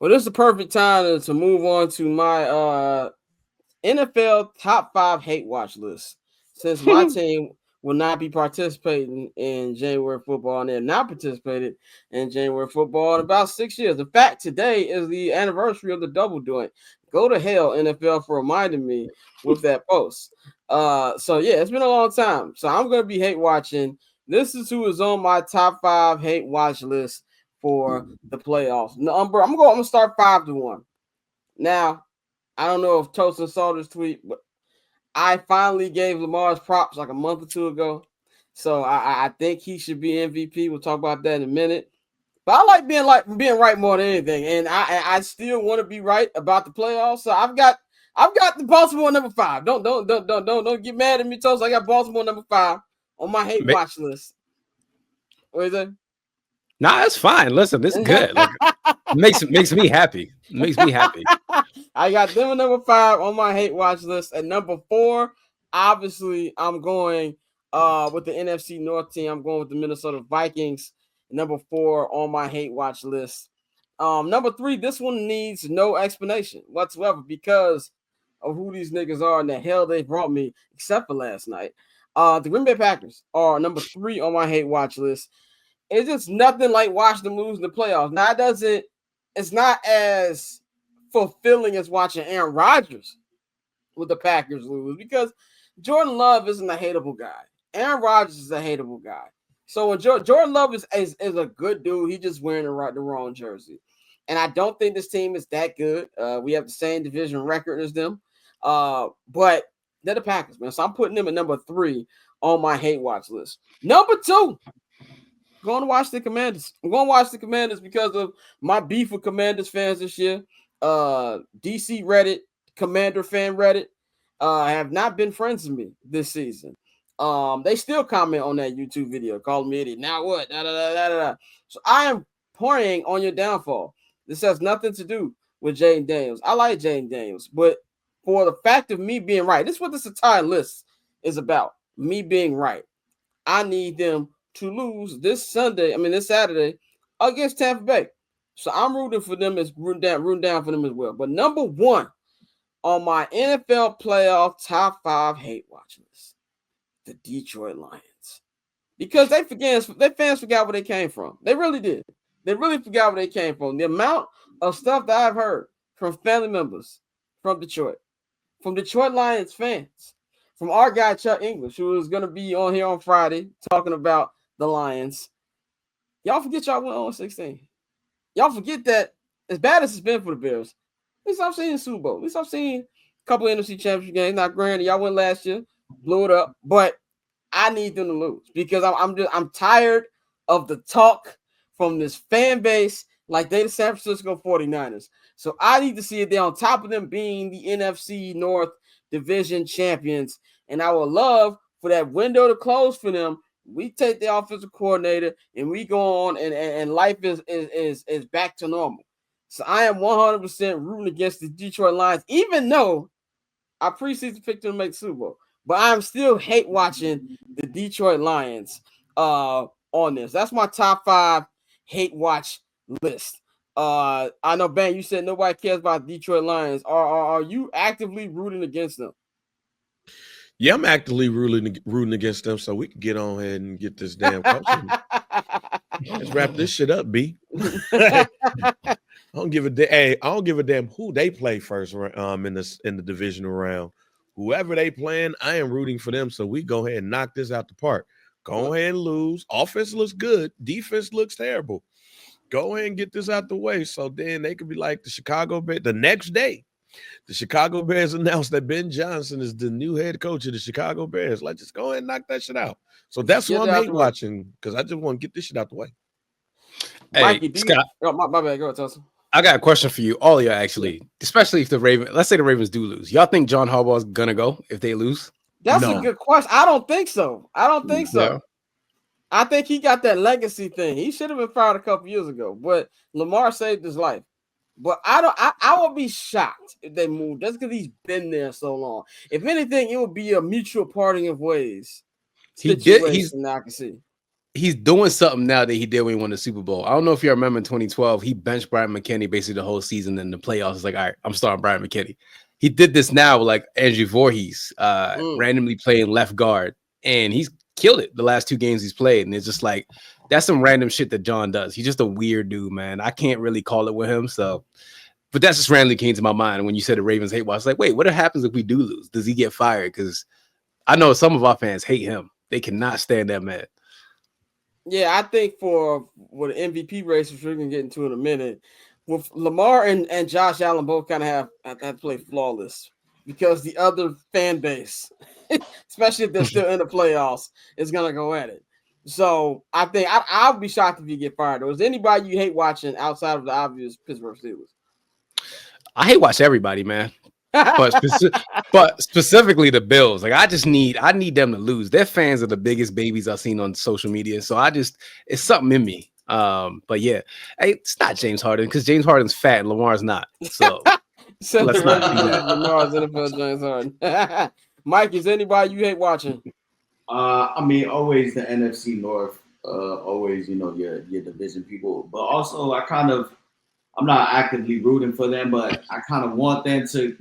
Well, this is the perfect time to move on to my NFL top 5 hate watch list. Since my team will not be participating in January football, and they have not participated in January football in about 6 years. In fact, today is the anniversary of the double doink. Go to hell, NFL, for reminding me with that post. So yeah, it's been a long time. So I'm gonna be hate watching. This is who is on my top 5 hate watch list for the playoffs. I'm gonna start 5-1. Now, I don't know if Tosin saw this tweet, but I finally gave Lamar's props like a month or two ago. So I think he should be MVP. We'll talk about that in a minute. But I like being right more than anything. And I still want to be right about the playoffs. So I've got the Baltimore number 5. Don't get mad at me, Tosin. I got Baltimore number 5 on my hate watch list. What is it? Nah, that's fine. Listen, this is good. Like, makes me happy. Makes me happy. I got them at number 5 on my hate watch list. At number 4, obviously, I'm going with the NFC North team. I'm going with the Minnesota Vikings. Number 4 on my hate watch list. Number 3, this one needs no explanation whatsoever because of who these niggas are and the hell they brought me, except for last night. The Green Bay Packers are number 3 on my hate watch list. It's just nothing like watching them lose in the playoffs. Now, it's not as fulfilling as watching Aaron Rodgers with the Packers lose because Jordan Love isn't a hateable guy. Aaron Rodgers is a hateable guy. So when Jordan Love is a good dude, he just wearing the wrong jersey. And I don't think this team is that good. We have the same division record as them. But they're the Packers, man. So I'm putting them at number 3 on my hate watch list. Number 2. Going to watch the Commanders. I'm going to watch the Commanders because of my beef with Commanders fans this year. DC Reddit, Commander fan Reddit, have not been friends with me this season. They still comment on that YouTube video, calling me idiot. Now what? Da, da, da, da, da. So I am preying on your downfall. This has nothing to do with Jaden Daniels. I like Jaden Daniels, but for the fact of me being right, this is what this entire list is about. Me being right. I need them to lose this Saturday against Tampa Bay. So I'm rooting for them rooting down for them as well. But number 1 on my NFL playoff top 5 hate watch list, the Detroit Lions. Because their fans forgot where they came from. They really did. They really forgot where they came from. The amount of stuff that I've heard from family members from Detroit Lions fans, from our guy Chuck English, who is going to be on here on Friday talking about the Lions. Y'all forget y'all went on 16. Y'all forget that as bad as it's been for the Bears, at least I've seen the Super Bowl. At least I've seen a couple of NFC Championship games. Not granted, y'all went last year, blew it up, but I need them to lose because I'm tired of the talk from this fan base like they the San Francisco 49ers. So I need to see it there on top of them being the NFC North Division champions. And I would love for that window to close for them. We take the offensive coordinator and we go on and life is back to normal. So I am 100% rooting against the Detroit Lions, even though I preseason picked them to make the Super Bowl. But I'm still hate watching the Detroit Lions on this. That's my top 5 hate watch list. I know, Ben, you said nobody cares about Detroit Lions. Are you actively rooting against them? Yeah, I'm actively rooting against them so we can get on ahead and get this damn coaching. Let's wrap this shit up, B. I don't give a damn who they play first in the divisional round. Whoever they playing, I am rooting for them so we go ahead and knock this out the park. Go ahead and lose. Offense looks good. Defense looks terrible. Go ahead and get this out the way so then they could be like the Chicago Bears. The next day, the Chicago Bears announced that Ben Johnson is the new head coach of the Chicago Bears. Let's just go ahead and knock that shit out. So that's what I'm hate watching because I just want to get this shit out the way. Hey, Mikey, Scott. My bad. Go ahead, Tulsa. I got a question for you, all of you actually, especially if let's say the Ravens do lose. Y'all think John Harbaugh is going to go if they lose? That's a good question. I don't think so. No. I think he got that legacy thing. He should have been fired a couple years ago, but Lamar saved his life. But I would be shocked if they moved just because he's been there so long. If anything, it would be a mutual parting of ways. I can see. he's doing something now that he did when he won the Super Bowl. I don't know if you remember in 2012, he benched Brian McKinney basically the whole season. In the playoffs, it's like, all right, I'm starting Brian McKinney. He did this now with like Andrew Voorhees, randomly playing left guard, and he's killed it the last 2 games he's played. And it's just like, that's some random shit that John does. He's just a weird dude, man. I can't really call it with him. So, but that's just randomly came to my mind when you said the Ravens hate watch. Like, wait, what happens if we do lose? Does he get fired? Because I know some of our fans hate him. They cannot stand that man. Yeah, I think for the MVP race, which we're gonna get into in a minute, with Lamar and Josh Allen both kind of have to play flawless because the other fan base, especially if they're still in the playoffs, is gonna go at it. So I think I'll be shocked if you get fired. Or is there anybody you hate watching outside of the obvious Pittsburgh Steelers? I hate watch everybody, man. But specifically the Bills. Like I need them to lose. Their fans are the biggest babies I've seen on social media. So it's something in me. But yeah, hey, it's not James Harden because James Harden's fat and Lamar's not. So let's not do that. Lamar's NFL James Harden. Mike, is anybody you hate watching? I mean, always the NFC North. Always, your division people. But also, I'm not actively rooting for them, but I kind of want them to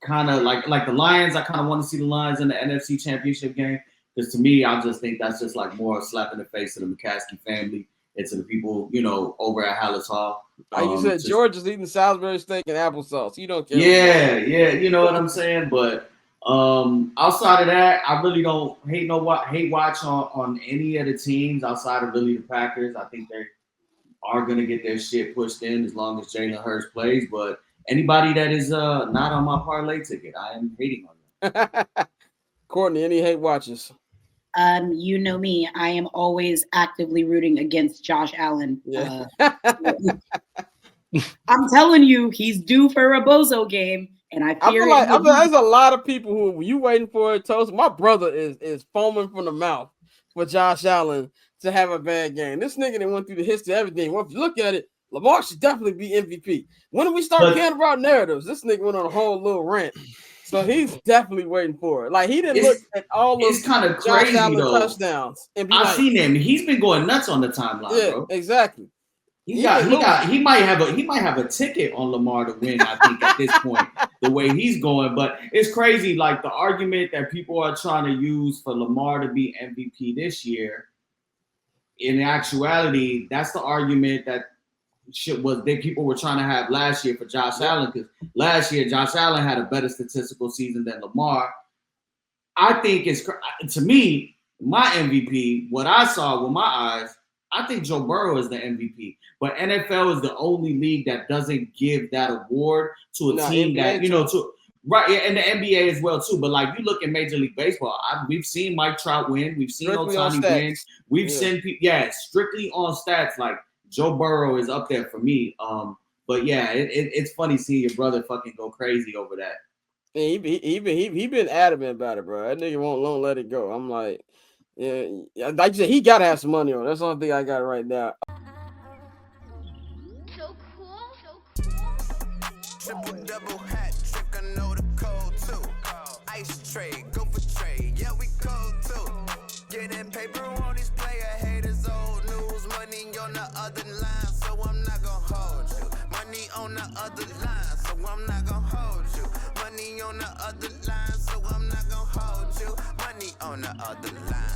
kind of like the Lions. I kind of want to see the Lions in the NFC Championship game because to me, I just think that's just like more a slap in the face to the McCaskey family and to the people, over at Hallis Hall. You said George is eating Salisbury steak and applesauce. You don't care. Yeah, you know what I'm saying? But outside of that, I really don't hate watch on any of the teams outside of really the Packers. I think they are going to get their shit pushed in as long as Jalen Hurts plays. But anybody that is not on my parlay ticket, I am hating on them. Courtney, any hate watches? You know me. I am always actively rooting against Josh Allen. Yeah. I'm telling you, he's due for a bozo game. And I feel like there's a lot of people who you waiting for it, Toast. My brother is foaming from the mouth for Josh Allen to have a bad game. This nigga that went through the history of everything. Well, if you look at it, Lamar should definitely be MVP. When do we start caring about narratives? This nigga went on a whole little rant. So he's definitely waiting for it. Like he didn't look at all those kind of crazy touchdowns. And I've seen him. He's been going nuts on the timeline, yeah, bro. Exactly. He might have a ticket on Lamar to win, I think, at this point, the way he's going. But it's crazy, like the argument that people are trying to use for Lamar to be MVP this year. In actuality, that's the argument that people were trying to have last year for Josh Allen, because last year Josh Allen had a better statistical season than Lamar. I think to me, my MVP, what I saw with my eyes, I think Joe Burrow is the MVP, but NFL is the only league that doesn't give that award to a team NBA that, right, yeah, and the NBA as well too. But like you look at Major League Baseball, we've seen Mike Trout win, we've seen Ohtani win, we've seen people, strictly on stats. Like Joe Burrow is up there for me. But yeah, it's funny seeing your brother fucking go crazy over that. He been adamant about it, bro. That nigga won't let it go. I'm like. Yeah, like you said, he gotta have some money on. That's the only thing I got right now. So cool. Triple double hat trick, I know the code too. Ice trade, go for trade, yeah we cold too. Getting paper on these player haters, old news. Money on the other line, so I'm not gonna hold you. Money on the other line, so I'm not gonna hold you. Money on the other line, so I'm not gonna hold you. Money on the other line.